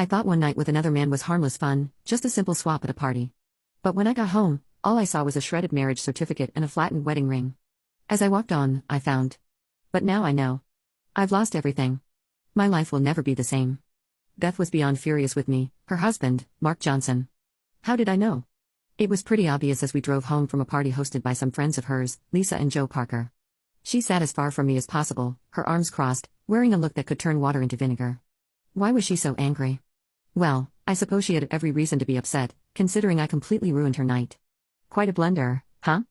I thought one night with another man was harmless fun, just a simple swap at a party. But when I got home, all I saw was a shredded marriage certificate and a flattened wedding ring. As I walked on, I found. But now I know. I've lost everything. My life will never be the same. Beth was beyond furious with me, her husband, Mark Johnson. How did I know? It was pretty obvious as we drove home from a party hosted by some friends of hers, Lisa and Joe Parker. She sat as far from me as possible, her arms crossed, wearing a look that could turn water into vinegar. Why was she so angry? Well, I suppose she had every reason to be upset, considering I completely ruined her night. Quite a blunder, huh?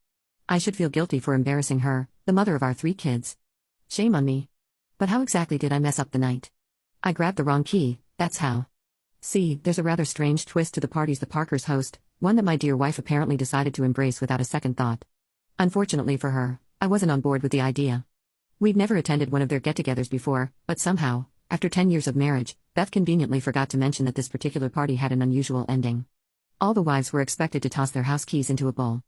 I should feel guilty for embarrassing her, the mother of our 3 kids. Shame on me. But how exactly did I mess up the night? I grabbed the wrong key, that's how. See, there's a rather strange twist to the parties the Parkers host, one that my dear wife apparently decided to embrace without a second thought. Unfortunately for her, I wasn't on board with the idea. We'd never attended one of their get-togethers before, but somehow, after 10 years of marriage, Beth conveniently forgot to mention that this particular party had an unusual ending. All the wives were expected to toss their house keys into a bowl.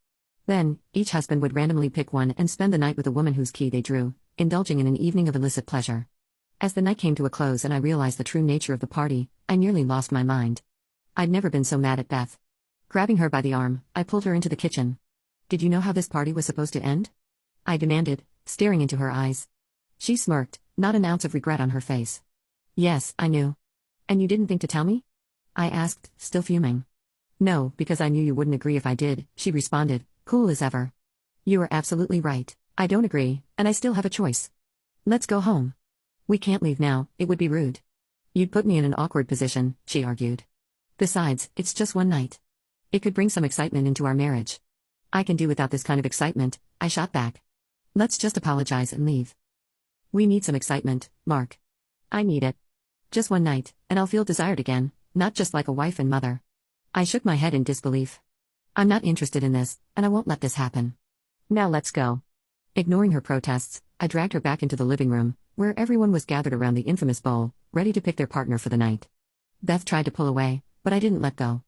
Then, each husband would randomly pick one and spend the night with the woman whose key they drew, indulging in an evening of illicit pleasure. As the night came to a close and I realized the true nature of the party, I nearly lost my mind. I'd never been so mad at Beth. Grabbing her by the arm, I pulled her into the kitchen. Did you know how this party was supposed to end? I demanded, staring into her eyes. She smirked, not an ounce of regret on her face. Yes, I knew. And you didn't think to tell me? I asked, still fuming. No, because I knew you wouldn't agree if I did, she responded, cool as ever. You are absolutely right, I don't agree, and I still have a choice. Let's go home. We can't leave now, it would be rude. You'd put me in an awkward position, she argued. Besides, it's just one night. It could bring some excitement into our marriage. I can do without this kind of excitement, I shot back. Let's just apologize and leave. We need some excitement, Mark. I need it. Just one night, and I'll feel desired again, not just like a wife and mother. I shook my head in disbelief. I'm not interested in this, and I won't let this happen. Now let's go. Ignoring her protests, I dragged her back into the living room, where everyone was gathered around the infamous bowl, ready to pick their partner for the night. Beth tried to pull away, but I didn't let go.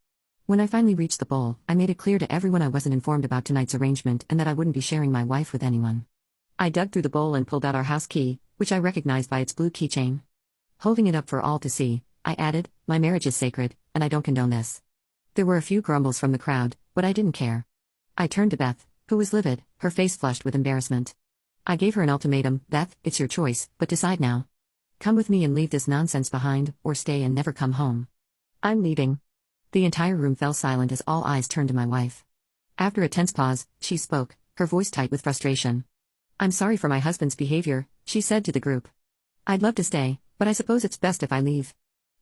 When I finally reached the bowl, I made it clear to everyone I wasn't informed about tonight's arrangement and that I wouldn't be sharing my wife with anyone. I dug through the bowl and pulled out our house key, which I recognized by its blue keychain. Holding it up for all to see, I added, my marriage is sacred, and I don't condone this. There were a few grumbles from the crowd, but I didn't care. I turned to Beth, who was livid, her face flushed with embarrassment. I gave her an ultimatum, Beth, it's your choice, but decide now. Come with me and leave this nonsense behind, or stay and never come home. I'm leaving. The entire room fell silent as all eyes turned to my wife. After a tense pause, she spoke, her voice tight with frustration. I'm sorry for my husband's behavior, she said to the group. I'd love to stay, but I suppose it's best if I leave.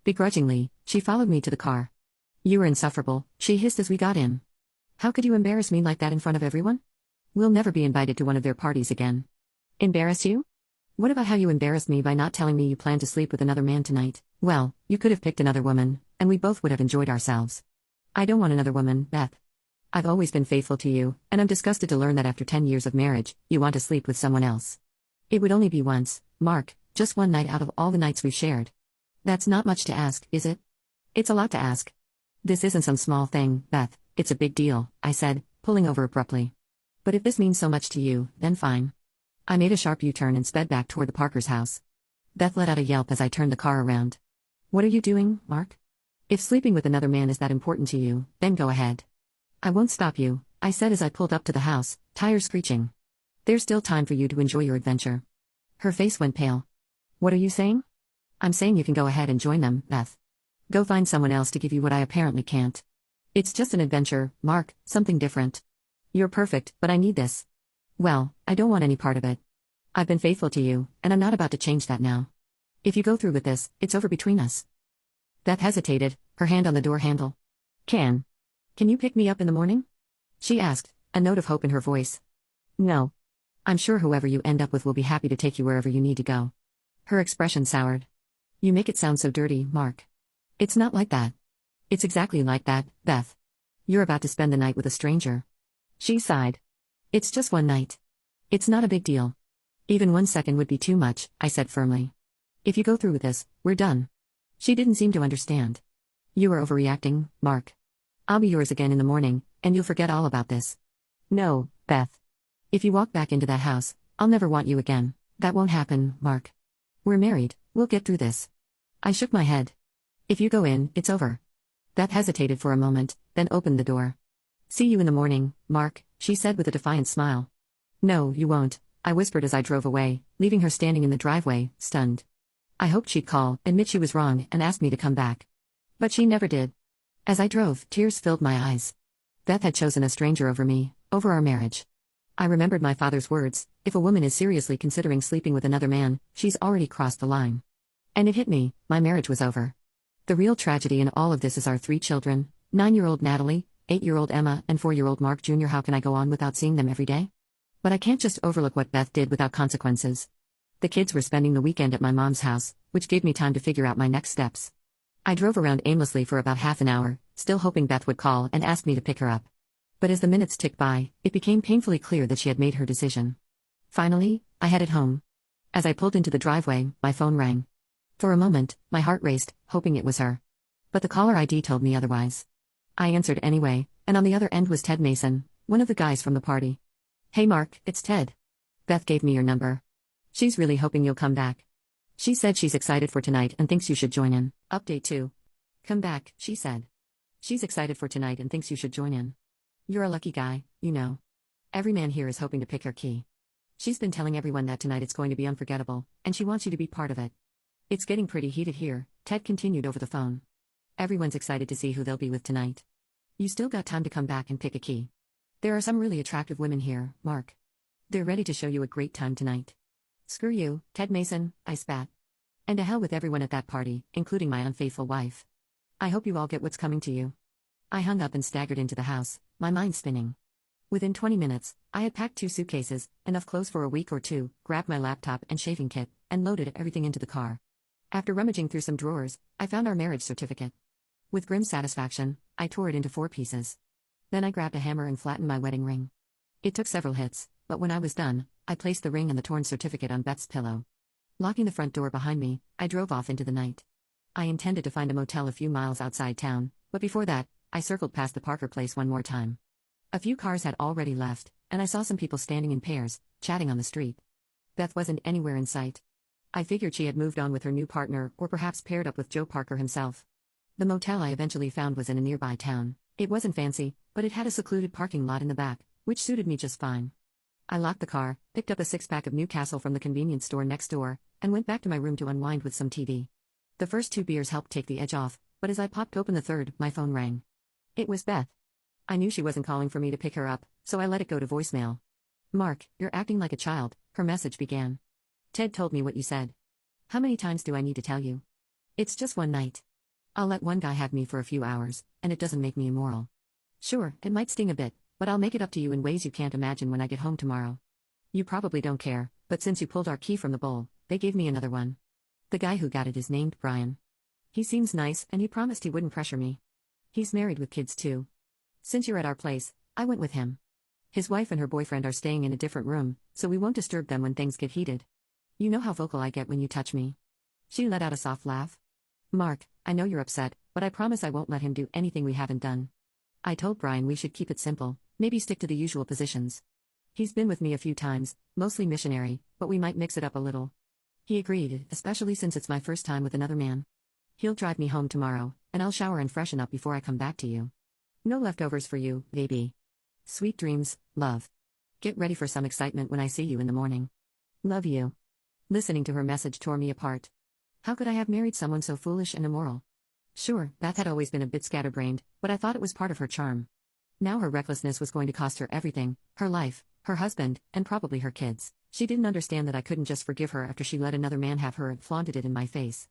Begrudgingly, she followed me to the car. You were insufferable, she hissed as we got in. How could you embarrass me like that in front of everyone? We'll never be invited to one of their parties again. Embarrass you? What about how you embarrassed me by not telling me you planned to sleep with another man tonight? Well, you could have picked another woman, and we both would have enjoyed ourselves. I don't want another woman, Beth. I've always been faithful to you, and I'm disgusted to learn that after 10 years of marriage, you want to sleep with someone else. It would only be once, Mark, just one night out of all the nights we've shared. That's not much to ask, is it? It's a lot to ask. This isn't some small thing, Beth, it's a big deal, I said, pulling over abruptly. But if this means so much to you, then fine. I made a sharp U-turn and sped back toward the Parkers' house. Beth let out a yelp as I turned the car around. What are you doing, Mark? If sleeping with another man is that important to you, then go ahead. I won't stop you, I said as I pulled up to the house, tires screeching. There's still time for you to enjoy your adventure. Her face went pale. What are you saying? I'm saying you can go ahead and join them, Beth. Go find someone else to give you what I apparently can't. It's just an adventure, Mark, something different. You're perfect, but I need this. Well, I don't want any part of it. I've been faithful to you, and I'm not about to change that now. If you go through with this, it's over between us. Beth hesitated, her hand on the door handle. Can you pick me up in the morning? She asked, a note of hope in her voice. No. I'm sure whoever you end up with will be happy to take you wherever you need to go. Her expression soured. You make it sound so dirty, Mark. It's not like that. It's exactly like that, Beth. You're about to spend the night with a stranger. She sighed. It's just one night. It's not a big deal. Even 1 second would be too much, I said firmly. If you go through with this, we're done. She didn't seem to understand. You are overreacting, Mark. I'll be yours again in the morning, and you'll forget all about this. No, Beth. If you walk back into that house, I'll never want you again. That won't happen, Mark. We're married, we'll get through this. I shook my head. If you go in, it's over. Beth hesitated for a moment, then opened the door. See you in the morning, Mark, she said with a defiant smile. No, you won't, I whispered as I drove away, leaving her standing in the driveway, stunned. I hoped she'd call, admit she was wrong, and ask me to come back. But she never did. As I drove, tears filled my eyes. Beth had chosen a stranger over me, over our marriage. I remembered my father's words, if a woman is seriously considering sleeping with another man, she's already crossed the line. And it hit me, my marriage was over. The real tragedy in all of this is our 3 children, 9-year-old Natalie, 8-year-old Emma, and 4-year-old Mark Jr. How can I go on without seeing them every day? But I can't just overlook what Beth did without consequences. The kids were spending the weekend at my mom's house, which gave me time to figure out my next steps. I drove around aimlessly for about half an hour, still hoping Beth would call and ask me to pick her up. But as the minutes ticked by, it became painfully clear that she had made her decision. Finally, I headed home. As I pulled into the driveway, my phone rang. For a moment, my heart raced, hoping it was her. But the caller ID told me otherwise. I answered anyway, and on the other end was Ted Mason, one of the guys from the party. Hey Mark, it's Ted. Beth gave me your number. She's really hoping you'll come back. She said she's excited for tonight and thinks you should join in. Update 2. Come back, she said. She's excited for tonight and thinks you should join in. You're a lucky guy, you know. Every man here is hoping to pick her key. She's been telling everyone that tonight it's going to be unforgettable, and she wants you to be part of it. It's getting pretty heated here, Ted continued over the phone. Everyone's excited to see who they'll be with tonight. You still got time to come back and pick a key. There are some really attractive women here, Mark. They're ready to show you a great time tonight. Screw you, Ted Mason, I spat. And to hell with everyone at that party, including my unfaithful wife. I hope you all get what's coming to you. I hung up and staggered into the house, my mind spinning. Within 20 minutes, I had packed 2 suitcases, enough clothes for a week or 2, grabbed my laptop and shaving kit, and loaded everything into the car. After rummaging through some drawers, I found our marriage certificate. With grim satisfaction, I tore it into 4 pieces. Then I grabbed a hammer and flattened my wedding ring. It took several hits, but when I was done, I placed the ring and the torn certificate on Beth's pillow. Locking the front door behind me, I drove off into the night. I intended to find a motel a few miles outside town, but before that, I circled past the Parker place one more time. A few cars had already left, and I saw some people standing in pairs, chatting on the street. Beth wasn't anywhere in sight. I figured she had moved on with her new partner or perhaps paired up with Joe Parker himself. The motel I eventually found was in a nearby town. It wasn't fancy, but it had a secluded parking lot in the back, which suited me just fine. I locked the car, picked up a 6-pack of Newcastle from the convenience store next door, and went back to my room to unwind with some TV. The first 2 beers helped take the edge off, but as I popped open the third, my phone rang. It was Beth. I knew she wasn't calling for me to pick her up, so I let it go to voicemail. Mark, you're acting like a child, her message began. Ted told me what you said. How many times do I need to tell you? It's just one night. I'll let one guy have me for a few hours, and it doesn't make me immoral. Sure, it might sting a bit, but I'll make it up to you in ways you can't imagine when I get home tomorrow. You probably don't care, but since you pulled our key from the bowl, they gave me another one. The guy who got it is named Brian. He seems nice, and he promised he wouldn't pressure me. He's married with kids too. Since you're at our place, I went with him. His wife and her boyfriend are staying in a different room, so we won't disturb them when things get heated. You know how vocal I get when you touch me. She let out a soft laugh. Mark, I know you're upset, but I promise I won't let him do anything we haven't done. I told Brian we should keep it simple, maybe stick to the usual positions. He's been with me a few times, mostly missionary, but we might mix it up a little. He agreed, especially since it's my first time with another man. He'll drive me home tomorrow, and I'll shower and freshen up before I come back to you. No leftovers for you, baby. Sweet dreams, love. Get ready for some excitement when I see you in the morning. Love you. Listening to her message tore me apart. How could I have married someone so foolish and immoral? Sure, Beth had always been a bit scatterbrained, but I thought it was part of her charm. Now her recklessness was going to cost her everything, her life, her husband, and probably her kids. She didn't understand that I couldn't just forgive her after she let another man have her and flaunted it in my face.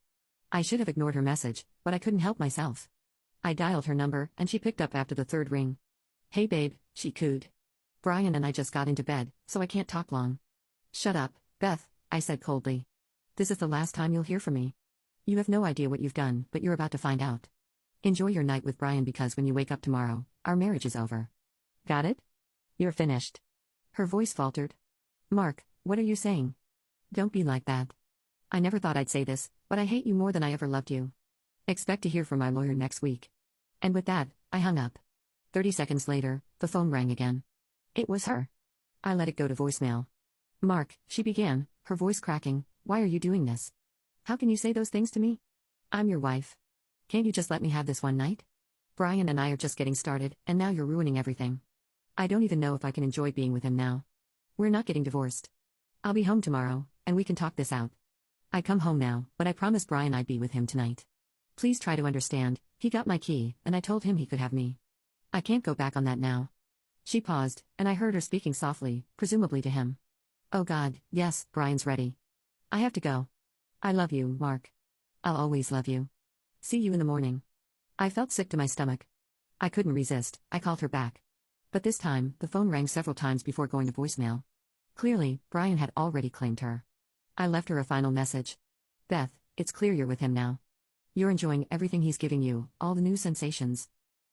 I should have ignored her message, but I couldn't help myself. I dialed her number, and she picked up after the third ring. Hey babe, she cooed. Brian and I just got into bed, so I can't talk long. Shut up, Beth, I said coldly. This is the last time you'll hear from me. You have no idea what you've done, but you're about to find out. Enjoy your night with Brian because when you wake up tomorrow, our marriage is over. Got it? You're finished. Her voice faltered. Mark, what are you saying? Don't be like that. I never thought I'd say this, but I hate you more than I ever loved you. Expect to hear from my lawyer next week. And with that, I hung up. 30 seconds later, the phone rang again. It was her. I let it go to voicemail. Mark, she began, her voice cracking, why are you doing this? How can you say those things to me? I'm your wife. Can't you just let me have this one night? Brian and I are just getting started, and now you're ruining everything. I don't even know if I can enjoy being with him now. We're not getting divorced. I'll be home tomorrow, and we can talk this out. I come home now, but I promised Brian I'd be with him tonight. Please try to understand, he got my key, and I told him he could have me. I can't go back on that now. She paused, and I heard her speaking softly, presumably to him. Oh God, yes, Brian's ready. I have to go. I love you, Mark. I'll always love you. See you in the morning. I felt sick to my stomach. I couldn't resist, I called her back. But this time, the phone rang several times before going to voicemail. Clearly, Brian had already claimed her. I left her a final message. Beth, it's clear you're with him now. You're enjoying everything he's giving you, all the new sensations.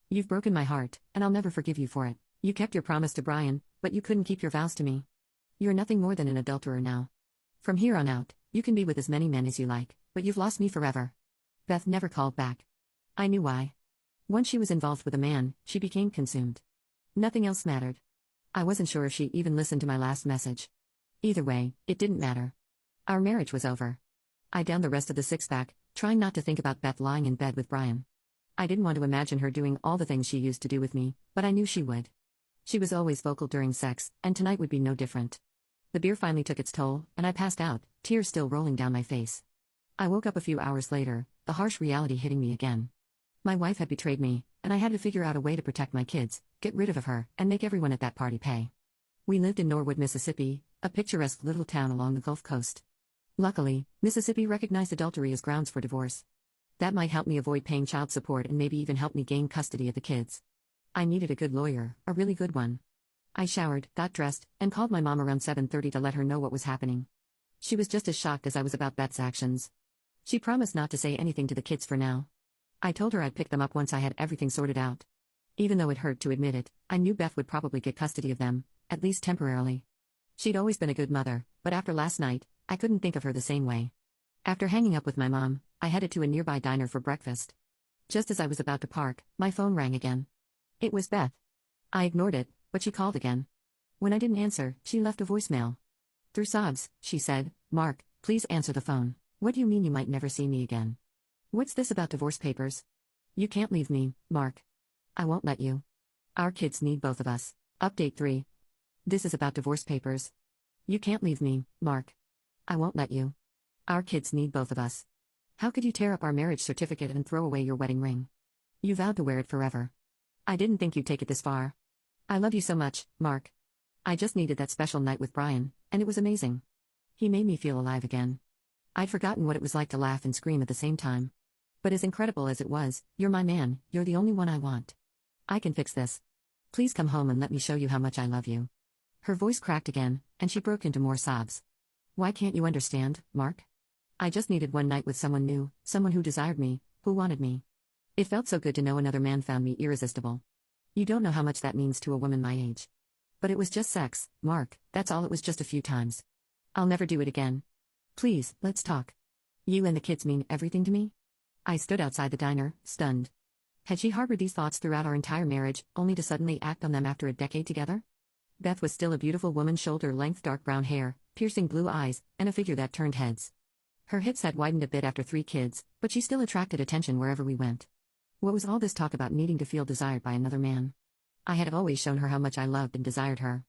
You've broken my heart, and I'll never forgive you for it. You kept your promise to Brian, but you couldn't keep your vows to me. You're nothing more than an adulterer now. From here on out, you can be with as many men as you like, but you've lost me forever. Beth never called back. I knew why. Once she was involved with a man, she became consumed. Nothing else mattered. I wasn't sure if she even listened to my last message. Either way, it didn't matter. Our marriage was over. I downed the rest of the six-pack, trying not to think about Beth lying in bed with Brian. I didn't want to imagine her doing all the things she used to do with me, but I knew she would. She was always vocal during sex, and tonight would be no different. The beer finally took its toll, and I passed out, tears still rolling down my face. I woke up a few hours later, the harsh reality hitting me again. My wife had betrayed me, and I had to figure out a way to protect my kids, get rid of her, and make everyone at that party pay. We lived in Norwood, Mississippi, a picturesque little town along the Gulf Coast. Luckily, Mississippi recognized adultery as grounds for divorce. That might help me avoid paying child support and maybe even help me gain custody of the kids. I needed a good lawyer, a really good one. I showered, got dressed, and called my mom around 7:30 to let her know what was happening. She was just as shocked as I was about Beth's actions. She promised not to say anything to the kids for now. I told her I'd pick them up once I had everything sorted out. Even though it hurt to admit it, I knew Beth would probably get custody of them, at least temporarily. She'd always been a good mother, but after last night, I couldn't think of her the same way. After hanging up with my mom, I headed to a nearby diner for breakfast. Just as I was about to park, my phone rang again. It was Beth. I ignored it, but she called again. When I didn't answer, she left a voicemail. Through sobs, she said, "Mark, please answer the phone. What do you mean you might never see me again? What's this about divorce papers? You can't leave me, Mark. I won't let you. Our kids need both of us. Update 3. This is about divorce papers. You can't leave me, Mark. I won't let you. Our kids need both of us. How could you tear up our marriage certificate and throw away your wedding ring? You vowed to wear it forever. I didn't think you'd take it this far. I love you so much, Mark. I just needed that special night with Brian, and it was amazing. He made me feel alive again. I'd forgotten what it was like to laugh and scream at the same time. But as incredible as it was, you're my man, you're the only one I want. I can fix this. Please come home and let me show you how much I love you." Her voice cracked again, and she broke into more sobs. Why can't you understand, Mark? I just needed one night with someone new, someone who desired me, who wanted me. It felt so good to know another man found me irresistible. You don't know how much that means to a woman my age. But it was just sex, Mark, that's all. It was just a few times. I'll never do it again. Please, let's talk. You and the kids mean everything to me. I stood outside the diner, stunned. Had she harbored these thoughts throughout our entire marriage, only to suddenly act on them after a decade together? Beth was still a beautiful woman, shoulder-length dark brown hair, piercing blue eyes, and a figure that turned heads. Her hips had widened a bit after 3 kids, but she still attracted attention wherever we went. What was all this talk about needing to feel desired by another man? I had always shown her how much I loved and desired her.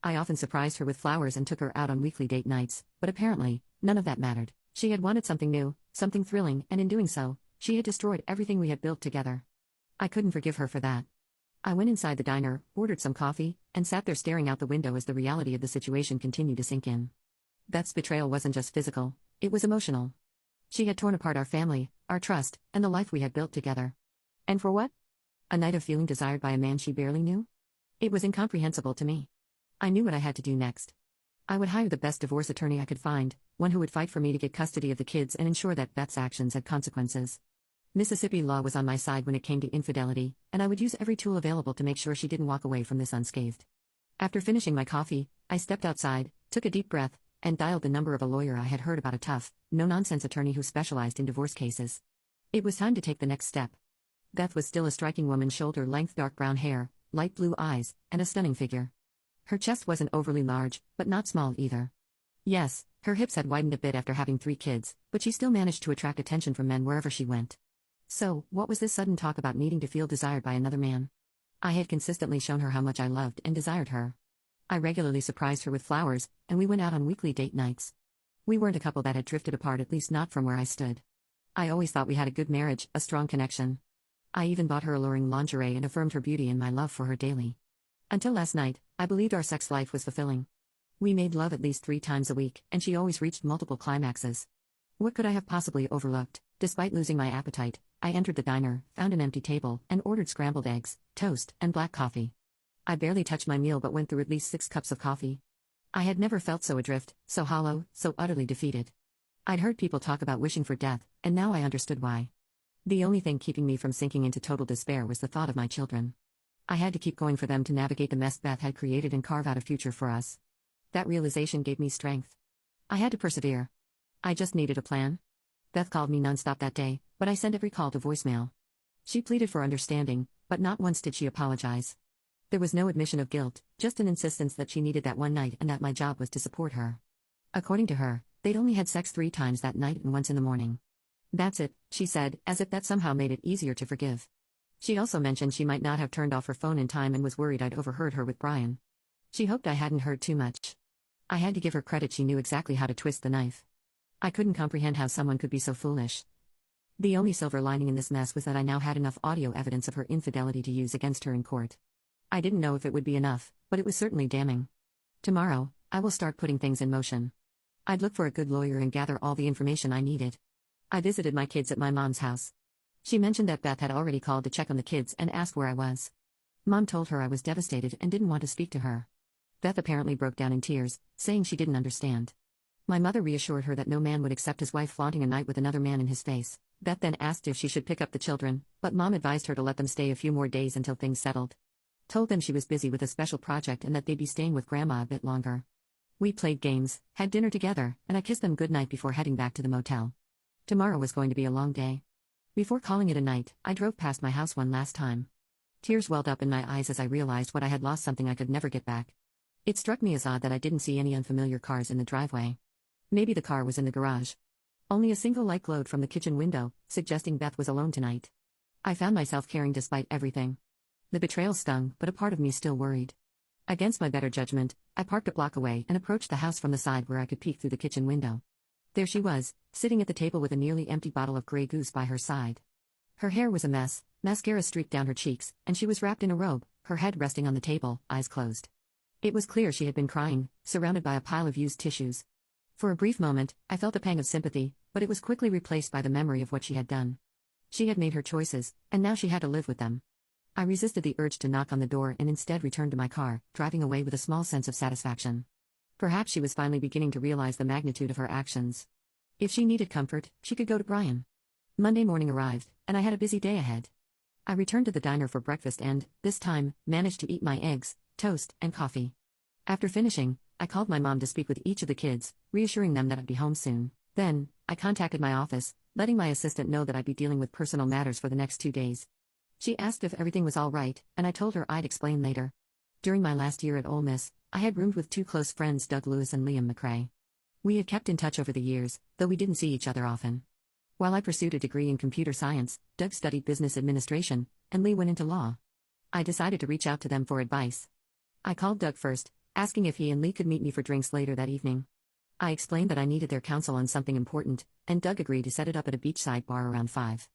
I often surprised her with flowers and took her out on weekly date nights, but apparently, none of that mattered. She had wanted something new, something thrilling, and in doing so, she had destroyed everything we had built together. I couldn't forgive her for that. I went inside the diner, ordered some coffee, and sat there staring out the window as the reality of the situation continued to sink in. Beth's betrayal wasn't just physical, it was emotional. She had torn apart our family, our trust, and the life we had built together. And for what? A night of feeling desired by a man she barely knew? It was incomprehensible to me. I knew what I had to do next. I would hire the best divorce attorney I could find, one who would fight for me to get custody of the kids and ensure that Beth's actions had consequences. Mississippi law was on my side when it came to infidelity, and I would use every tool available to make sure she didn't walk away from this unscathed. After finishing my coffee, I stepped outside, took a deep breath, and dialed the number of a lawyer I had heard about, a tough, no-nonsense attorney who specialized in divorce cases. It was time to take the next step. Beth was still a striking woman, shoulder-length dark brown hair, light blue eyes, and a stunning figure. Her chest wasn't overly large, but not small either. Yes, her hips had widened a bit after having 3 kids, but she still managed to attract attention from men wherever she went. So, what was this sudden talk about needing to feel desired by another man? I had consistently shown her how much I loved and desired her. I regularly surprised her with flowers, and we went out on weekly date nights. We weren't a couple that had drifted apart, at least not from where I stood. I always thought we had a good marriage, a strong connection. I even bought her alluring lingerie and affirmed her beauty and my love for her daily. Until last night, I believed our sex life was fulfilling. We made love at least 3 times a week, and she always reached multiple climaxes. What could I have possibly overlooked? Despite losing my appetite, I entered the diner, found an empty table, and ordered scrambled eggs, toast, and black coffee. I barely touched my meal but went through at least 6 cups of coffee. I had never felt so adrift, so hollow, so utterly defeated. I'd heard people talk about wishing for death, and now I understood why. The only thing keeping me from sinking into total despair was the thought of my children. I had to keep going for them to navigate the mess Beth had created and carve out a future for us. That realization gave me strength. I had to persevere. I just needed a plan. Beth called me nonstop that day, but I sent every call to voicemail. She pleaded for understanding, but not once did she apologize. There was no admission of guilt, just an insistence that she needed that one night and that my job was to support her. According to her, they'd only had sex 3 times that night and once in the morning. That's it, she said, as if that somehow made it easier to forgive. She also mentioned she might not have turned off her phone in time and was worried I'd overheard her with Brian. She hoped I hadn't heard too much. I had to give her credit, she knew exactly how to twist the knife. I couldn't comprehend how someone could be so foolish. The only silver lining in this mess was that I now had enough audio evidence of her infidelity to use against her in court. I didn't know if it would be enough, but it was certainly damning. Tomorrow, I will start putting things in motion. I'd look for a good lawyer and gather all the information I needed. I visited my kids at my mom's house. She mentioned that Beth had already called to check on the kids and asked where I was. Mom told her I was devastated and didn't want to speak to her. Beth apparently broke down in tears, saying she didn't understand. My mother reassured her that no man would accept his wife flaunting a night with another man in his face. Beth then asked if she should pick up the children, but Mom advised her to let them stay a few more days until things settled. Told them she was busy with a special project and that they'd be staying with Grandma a bit longer. We played games, had dinner together, and I kissed them goodnight before heading back to the motel. Tomorrow was going to be a long day. Before calling it a night, I drove past my house one last time. Tears welled up in my eyes as I realized what I had lost, something I could never get back. It struck me as odd that I didn't see any unfamiliar cars in the driveway. Maybe the car was in the garage. Only a single light glowed from the kitchen window, suggesting Beth was alone tonight. I found myself caring despite everything. The betrayal stung, but a part of me still worried. Against my better judgment, I parked a block away and approached the house from the side where I could peek through the kitchen window. There she was, sitting at the table with a nearly empty bottle of Grey Goose by her side. Her hair was a mess, mascara streaked down her cheeks, and she was wrapped in a robe, her head resting on the table, eyes closed. It was clear she had been crying, surrounded by a pile of used tissues. For a brief moment, I felt a pang of sympathy, but it was quickly replaced by the memory of what she had done. She had made her choices, and now she had to live with them. I resisted the urge to knock on the door and instead returned to my car, driving away with a small sense of satisfaction. Perhaps she was finally beginning to realize the magnitude of her actions. If she needed comfort, she could go to Brian. Monday morning arrived, and I had a busy day ahead. I returned to the diner for breakfast and, this time, managed to eat my eggs, toast, and coffee. After finishing, I called my mom to speak with each of the kids, reassuring them that I'd be home soon. Then, I contacted my office, letting my assistant know that I'd be dealing with personal matters for the next 2 days. She asked if everything was all right, and I told her I'd explain later. During my last year at Ole Miss, I had roomed with 2 close friends, Doug Lewis and Liam McRae. We had kept in touch over the years, though we didn't see each other often. While I pursued a degree in computer science, Doug studied business administration, and Lee went into law. I decided to reach out to them for advice. I called Doug first, asking if he and Lee could meet me for drinks later that evening. I explained that I needed their counsel on something important, and Doug agreed to set it up at a beachside bar around 5.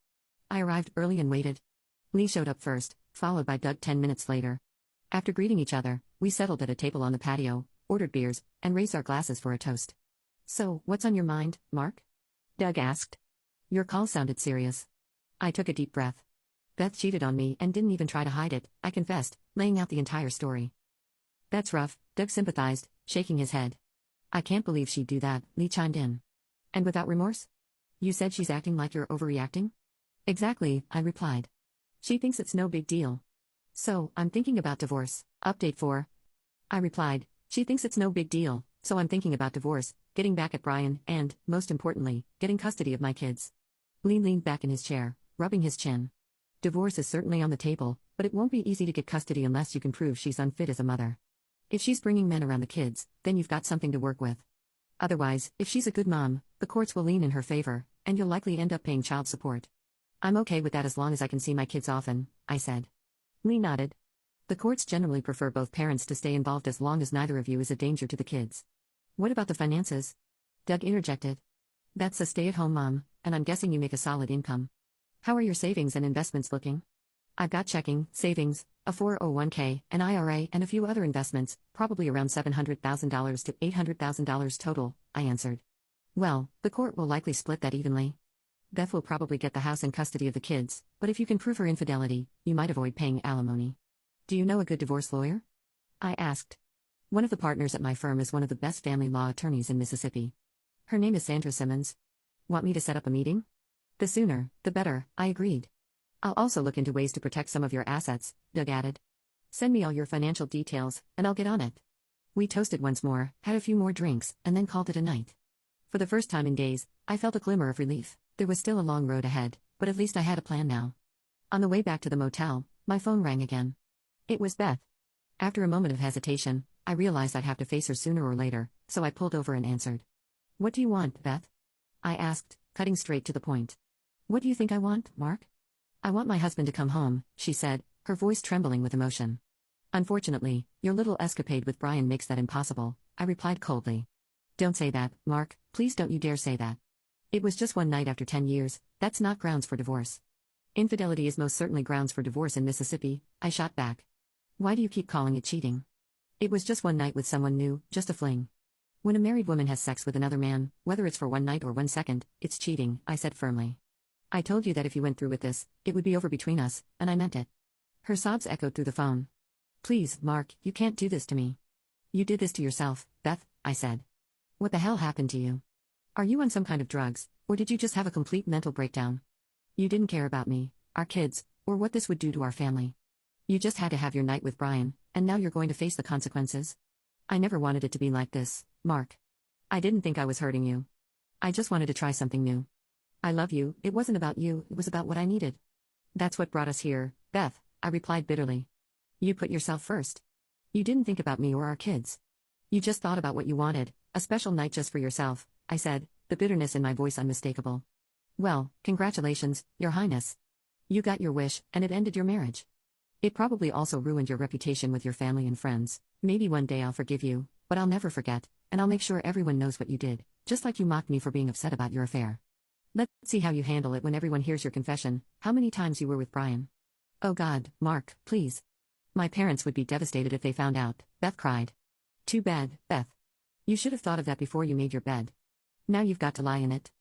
I arrived early and waited. Lee showed up first, followed by Doug 10 minutes later. After greeting each other, we settled at a table on the patio, ordered beers, and raised our glasses for a toast. "So, what's on your mind, Mark?" Doug asked. "Your call sounded serious." I took a deep breath. Beth cheated on me and didn't even try to hide it, I confessed, laying out the entire story. "That's rough," Doug sympathized, shaking his head. "I can't believe she'd do that," Lee chimed in. "And without remorse? You said she's acting like you're overreacting?" "Exactly," I replied. "She thinks it's no big deal. So, I'm thinking about divorce." Update 4. I replied, "She thinks it's no big deal, so I'm thinking about divorce, getting back at Brian, and, most importantly, getting custody of my kids." Lee leaned back in his chair, rubbing his chin. "Divorce is certainly on the table, but it won't be easy to get custody unless you can prove she's unfit as a mother. If she's bringing men around the kids, then you've got something to work with. Otherwise, if she's a good mom, the courts will lean in her favor, and you'll likely end up paying child support. I'm okay with that as long as I can see my kids often, I said. Lee nodded. The courts generally prefer both parents to stay involved as long as neither of you is a danger to the kids. What about the finances? Doug interjected. That's a stay-at-home mom, and I'm guessing you make a solid income. How are your savings and investments looking? I've got checking, savings, a 401k, an IRA, and a few other investments, probably around $700,000 to $800,000 total, I answered. Well, the court will likely split that evenly. Beth will probably get the house and custody of the kids, but if you can prove her infidelity, you might avoid paying alimony. Do you know a good divorce lawyer? I asked. One of the partners at my firm is one of the best family law attorneys in Mississippi. Her name is Sandra Simmons. Want me to set up a meeting? The sooner, the better, I agreed. I'll also look into ways to protect some of your assets, Doug added. Send me all your financial details, and I'll get on it. We toasted once more, had a few more drinks, and then called it a night. For the first time in days, I felt a glimmer of relief. There was still a long road ahead, but at least I had a plan now. On the way back to the motel, my phone rang again. It was Beth. After a moment of hesitation, I realized I'd have to face her sooner or later, so I pulled over and answered. What do you want, Beth? I asked, cutting straight to the point. What do you think I want, Mark? I want my husband to come home, she said, her voice trembling with emotion. Unfortunately, your little escapade with Brian makes that impossible, I replied coldly. Don't say that, Mark, please don't you dare say that. It was just one night after 10 years, that's not grounds for divorce. Infidelity is most certainly grounds for divorce in Mississippi, I shot back. Why do you keep calling it cheating? It was just one night with someone new, just a fling. When a married woman has sex with another man, whether it's for one night or 1 second, it's cheating, I said firmly. I told you that if you went through with this, it would be over between us, and I meant it. Her sobs echoed through the phone. Please, Mark, you can't do this to me. You did this to yourself, Beth, I said. What the hell happened to you? Are you on some kind of drugs, or did you just have a complete mental breakdown? You didn't care about me, our kids, or what this would do to our family. You just had to have your night with Brian, and now you're going to face the consequences. I never wanted it to be like this, Mark. I didn't think I was hurting you. I just wanted to try something new. I love you, it wasn't about you, it was about what I needed. That's what brought us here, Beth, I replied bitterly. You put yourself first. You didn't think about me or our kids. You just thought about what you wanted, a special night just for yourself, I said, the bitterness in my voice unmistakable. Well, congratulations, Your Highness. You got your wish, and it ended your marriage. It probably also ruined your reputation with your family and friends. Maybe one day I'll forgive you, but I'll never forget, and I'll make sure everyone knows what you did, just like you mocked me for being upset about your affair. Let's see how you handle it when everyone hears your confession, how many times you were with Brian. Oh God, Mark, please. My parents would be devastated if they found out, Beth cried. Too bad, Beth. You should have thought of that before you made your bed. Now you've got to lie in it.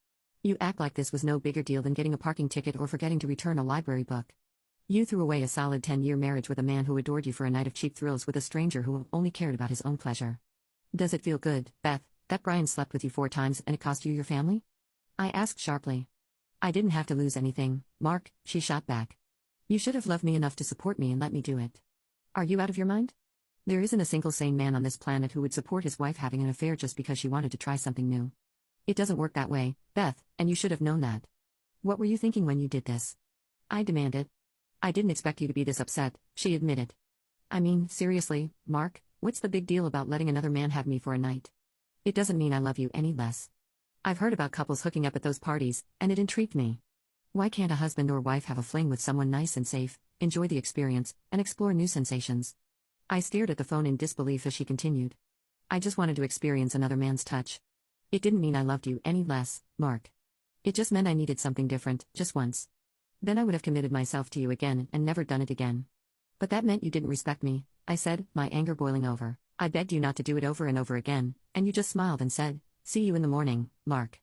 You act like this was no bigger deal than getting a parking ticket or forgetting to return a library book. You threw away a solid 10-year marriage with a man who adored you for a night of cheap thrills with a stranger who only cared about his own pleasure. Does it feel good, Beth, that Brian slept with you 4 times and it cost you your family? I asked sharply. I didn't have to lose anything, Mark, she shot back. You should have loved me enough to support me and let me do it. Are you out of your mind? There isn't a single sane man on this planet who would support his wife having an affair just because she wanted to try something new. It doesn't work that way, Beth, and you should have known that. What were you thinking when you did this? I demanded. I didn't expect you to be this upset, she admitted. I mean, seriously, Mark, what's the big deal about letting another man have me for a night? It doesn't mean I love you any less. I've heard about couples hooking up at those parties, and it intrigued me. Why can't a husband or wife have a fling with someone nice and safe, enjoy the experience, and explore new sensations? I stared at the phone in disbelief as she continued. I just wanted to experience another man's touch. It didn't mean I loved you any less, Mark. It just meant I needed something different, just once. Then I would have committed myself to you again and never done it again. But that meant you didn't respect me, I said, my anger boiling over. I begged you not to do it over and over again, and you just smiled and said, see you in the morning, Mark.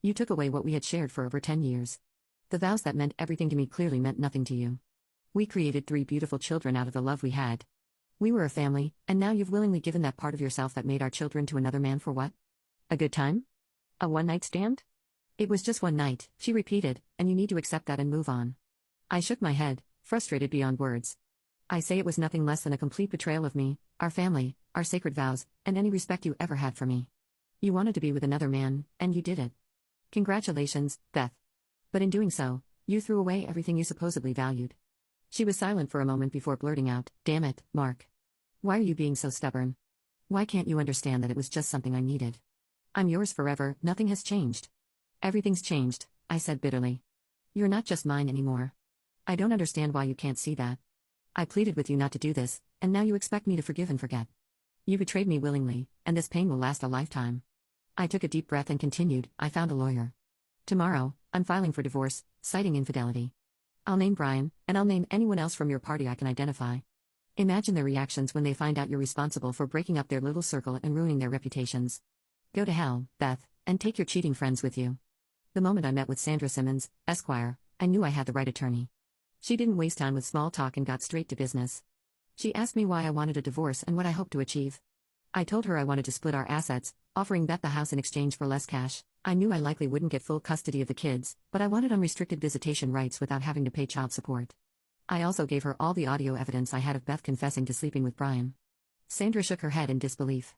You took away what we had shared for over 10 years. The vows that meant everything to me clearly meant nothing to you. We created 3 beautiful children out of the love we had. We were a family, and now you've willingly given that part of yourself that made our children to another man for what? A good time? A one-night stand? It was just one night, she repeated, and you need to accept that and move on. I shook my head, frustrated beyond words. I say it was nothing less than a complete betrayal of me, our family, our sacred vows, and any respect you ever had for me. You wanted to be with another man, and you did it. Congratulations, Beth. But in doing so, you threw away everything you supposedly valued. She was silent for a moment before blurting out, damn it, Mark. Why are you being so stubborn? Why can't you understand that it was just something I needed? I'm yours forever, nothing has changed. Everything's changed, I said bitterly. You're not just mine anymore. I don't understand why you can't see that. I pleaded with you not to do this, and now you expect me to forgive and forget. You betrayed me willingly, and this pain will last a lifetime. I took a deep breath and continued, I found a lawyer. Tomorrow, I'm filing for divorce, citing infidelity. I'll name Brian, and I'll name anyone else from your party I can identify. Imagine their reactions when they find out you're responsible for breaking up their little circle and ruining their reputations. Go to hell, Beth, and take your cheating friends with you. The moment I met with Sandra Simmons, Esquire, I knew I had the right attorney. She didn't waste time with small talk and got straight to business. She asked me why I wanted a divorce and what I hoped to achieve. I told her I wanted to split our assets, offering Beth the house in exchange for less cash. I knew I likely wouldn't get full custody of the kids, but I wanted unrestricted visitation rights without having to pay child support. I also gave her all the audio evidence I had of Beth confessing to sleeping with Brian. Sandra shook her head in disbelief.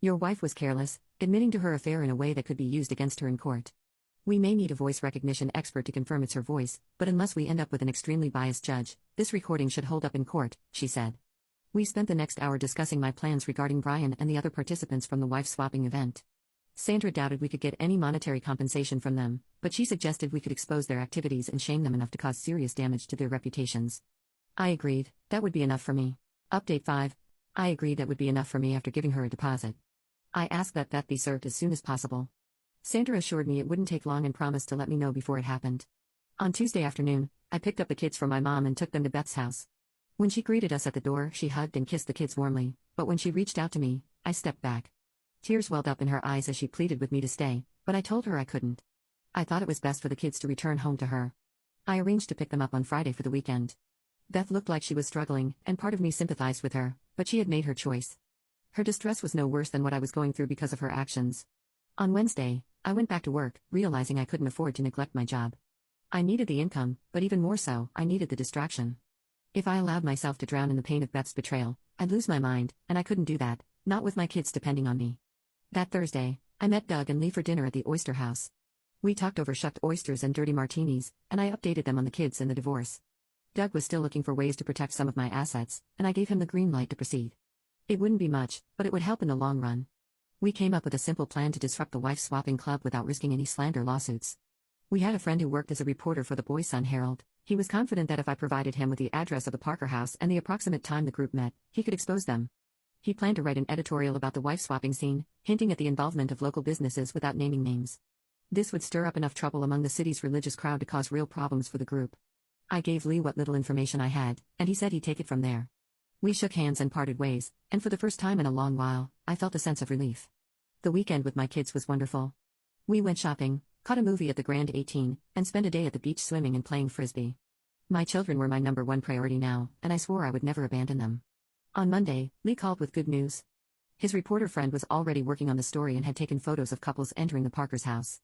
Your wife was careless, admitting to her affair in a way that could be used against her in court. We may need a voice recognition expert to confirm it's her voice, but unless we end up with an extremely biased judge, this recording should hold up in court, she said. We spent the next hour discussing my plans regarding Brian and the other participants from the wife-swapping event. Sandra doubted we could get any monetary compensation from them, but she suggested we could expose their activities and shame them enough to cause serious damage to their reputations. I agreed, that would be enough for me. Update 5. I agreed that would be enough for me after giving her a deposit. I asked that Beth be served as soon as possible. Sandra assured me it wouldn't take long and promised to let me know before it happened. On Tuesday afternoon, I picked up the kids from my mom and took them to Beth's house. When she greeted us at the door, she hugged and kissed the kids warmly, but when she reached out to me, I stepped back. Tears welled up in her eyes as she pleaded with me to stay, but I told her I couldn't. I thought it was best for the kids to return home to her. I arranged to pick them up on Friday for the weekend. Beth looked like she was struggling, and part of me sympathized with her, but she had made her choice. Her distress was no worse than what I was going through because of her actions. On Wednesday, I went back to work, realizing I couldn't afford to neglect my job. I needed the income, but even more so, I needed the distraction. If I allowed myself to drown in the pain of Beth's betrayal, I'd lose my mind, and I couldn't do that, not with my kids depending on me. That Thursday, I met Doug and Lee for dinner at the Oyster House. We talked over shucked oysters and dirty martinis, and I updated them on the kids and the divorce. Doug was still looking for ways to protect some of my assets, and I gave him the green light to proceed. It wouldn't be much, but it would help in the long run. We came up with a simple plan to disrupt the wife-swapping club without risking any slander lawsuits. We had a friend who worked as a reporter for the Boy Sun Herald. He was confident that if I provided him with the address of the Parker house and the approximate time the group met, he could expose them. He planned to write an editorial about the wife-swapping scene, hinting at the involvement of local businesses without naming names. This would stir up enough trouble among the city's religious crowd to cause real problems for the group. I gave Lee what little information I had, and he said he'd take it from there. We shook hands and parted ways, and for the first time in a long while, I felt a sense of relief. The weekend with my kids was wonderful. We went shopping, caught a movie at the Grand 18, and spent a day at the beach swimming and playing frisbee. My children were my #1 priority now, and I swore I would never abandon them. On Monday, Lee called with good news. His reporter friend was already working on the story and had taken photos of couples entering the Parkers' house.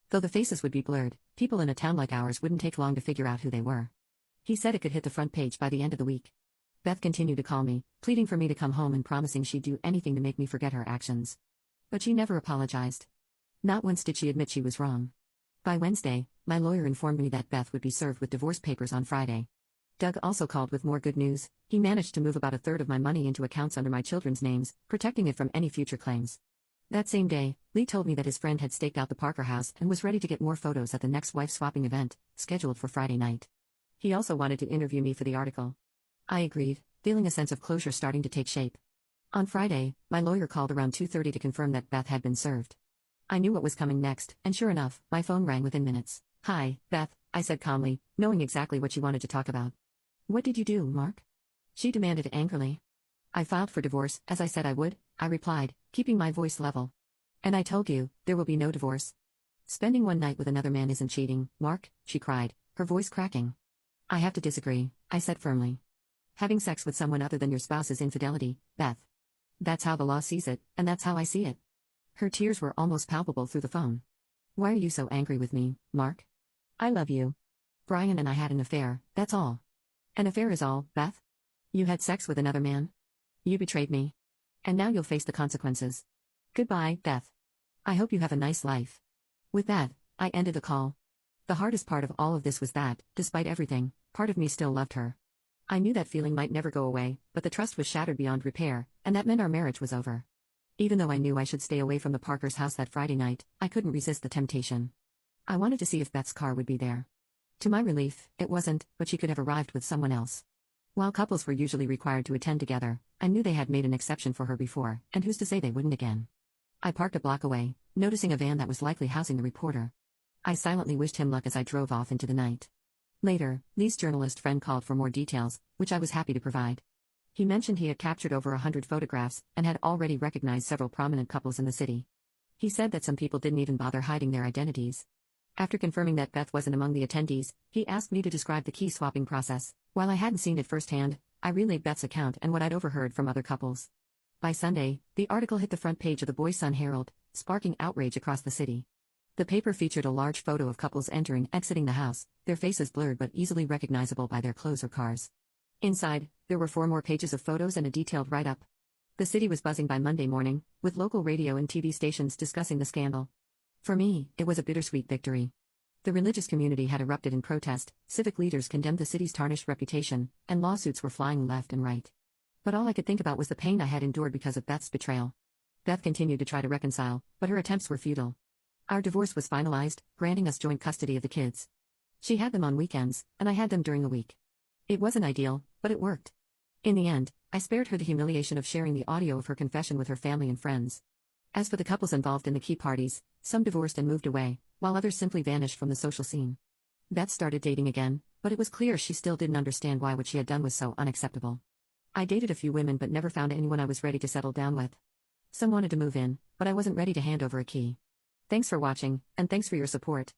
Though the faces would be blurred, people in a town like ours wouldn't take long to figure out who they were. He said it could hit the front page by the end of the week. Beth continued to call me, pleading for me to come home and promising she'd do anything to make me forget her actions. But she never apologized. Not once did she admit she was wrong. By Wednesday, my lawyer informed me that Beth would be served with divorce papers on Friday. Doug also called with more good news. He managed to move about a third of my money into accounts under my children's names, protecting it from any future claims. That same day, Lee told me that his friend had staked out the Parker house and was ready to get more photos at the next wife-swapping event, scheduled for Friday night. He also wanted to interview me for the article. I agreed, feeling a sense of closure starting to take shape. On Friday, my lawyer called around 2:30 to confirm that Beth had been served. I knew what was coming next, and sure enough, my phone rang within minutes. "Hi, Beth," I said calmly, knowing exactly what she wanted to talk about. "What did you do, Mark?" she demanded angrily. "I filed for divorce, as I said I would," I replied, keeping my voice level. "And I told you, there will be no divorce. Spending one night with another man isn't cheating, Mark," she cried, her voice cracking. "I have to disagree," I said firmly. "Having sex with someone other than your spouse is infidelity, Beth. That's how the law sees it, and that's how I see it." Her tears were almost palpable through the phone. "Why are you so angry with me, Mark? I love you. Brian and I had an affair, that's all." "An affair is all, Beth? You had sex with another man? You betrayed me. And now you'll face the consequences. Goodbye, Beth. I hope you have a nice life." With that, I ended the call. The hardest part of all of this was that, despite everything, part of me still loved her. I knew that feeling might never go away, but the trust was shattered beyond repair, and that meant our marriage was over. Even though I knew I should stay away from the Parkers' house that Friday night, I couldn't resist the temptation. I wanted to see if Beth's car would be there. To my relief, it wasn't, but she could have arrived with someone else. While couples were usually required to attend together, I knew they had made an exception for her before, and who's to say they wouldn't again? I parked a block away, noticing a van that was likely housing the reporter. I silently wished him luck as I drove off into the night. Later, Lee's journalist friend called for more details, which I was happy to provide. He mentioned he had captured over 100 photographs and had already recognized several prominent couples in the city. He said that some people didn't even bother hiding their identities. After confirming that Beth wasn't among the attendees, he asked me to describe the key swapping process. While I hadn't seen it firsthand, I relayed Beth's account and what I'd overheard from other couples. By Sunday, the article hit the front page of the Boy Sun Herald, sparking outrage across the city. The paper featured a large photo of couples entering and exiting the house, their faces blurred but easily recognizable by their clothes or cars. Inside, there were 4 more pages of photos and a detailed write-up. The city was buzzing by Monday morning, with local radio and TV stations discussing the scandal. For me, it was a bittersweet victory. The religious community had erupted in protest, civic leaders condemned the city's tarnished reputation, and lawsuits were flying left and right. But all I could think about was the pain I had endured because of Beth's betrayal. Beth continued to try to reconcile, but her attempts were futile. Our divorce was finalized, granting us joint custody of the kids. She had them on weekends, and I had them during the week. It wasn't ideal, but it worked. In the end, I spared her the humiliation of sharing the audio of her confession with her family and friends. As for the couples involved in the key parties, some divorced and moved away, while others simply vanished from the social scene. Beth started dating again, but it was clear she still didn't understand why what she had done was so unacceptable. I dated a few women but never found anyone I was ready to settle down with. Some wanted to move in, but I wasn't ready to hand over a key. Thanks for watching, and thanks for your support.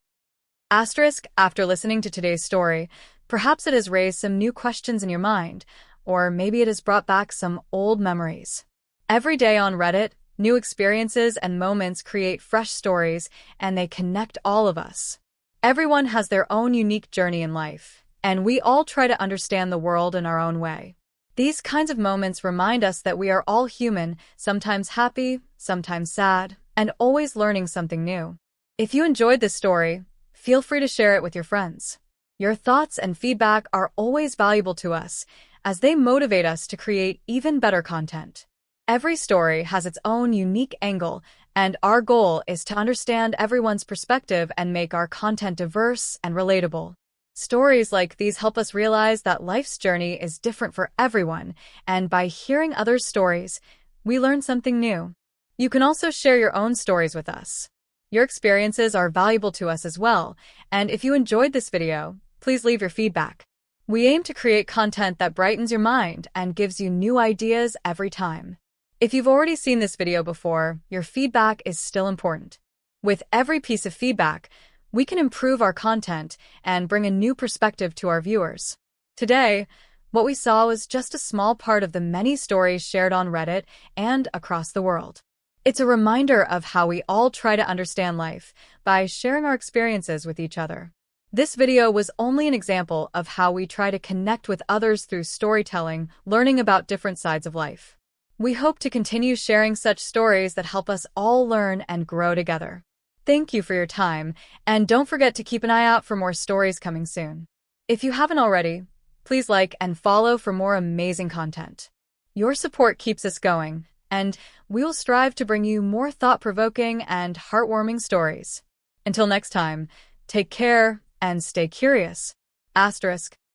Asterisk, after listening to today's story, perhaps it has raised some new questions in your mind, or maybe it has brought back some old memories. Every day on Reddit, new experiences and moments create fresh stories, and they connect all of us. Everyone has their own unique journey in life, and we all try to understand the world in our own way. These kinds of moments remind us that we are all human, sometimes happy, sometimes sad, and always learning something new. If you enjoyed this story, feel free to share it with your friends. Your thoughts and feedback are always valuable to us, as they motivate us to create even better content. Every story has its own unique angle, and our goal is to understand everyone's perspective and make our content diverse and relatable. Stories like these help us realize that life's journey is different for everyone, and by hearing others' stories, we learn something new. You can also share your own stories with us. Your experiences are valuable to us as well, and if you enjoyed this video, please leave your feedback. We aim to create content that brightens your mind and gives you new ideas every time. If you've already seen this video before, your feedback is still important. With every piece of feedback, we can improve our content and bring a new perspective to our viewers. Today, what we saw was just a small part of the many stories shared on Reddit and across the world. It's a reminder of how we all try to understand life by sharing our experiences with each other. This video was only an example of how we try to connect with others through storytelling, learning about different sides of life. We hope to continue sharing such stories that help us all learn and grow together. Thank you for your time, and don't forget to keep an eye out for more stories coming soon. If you haven't already, please like and follow for more amazing content. Your support keeps us going, and we will strive to bring you more thought-provoking and heartwarming stories. Until next time, take care and stay curious. Asterisk.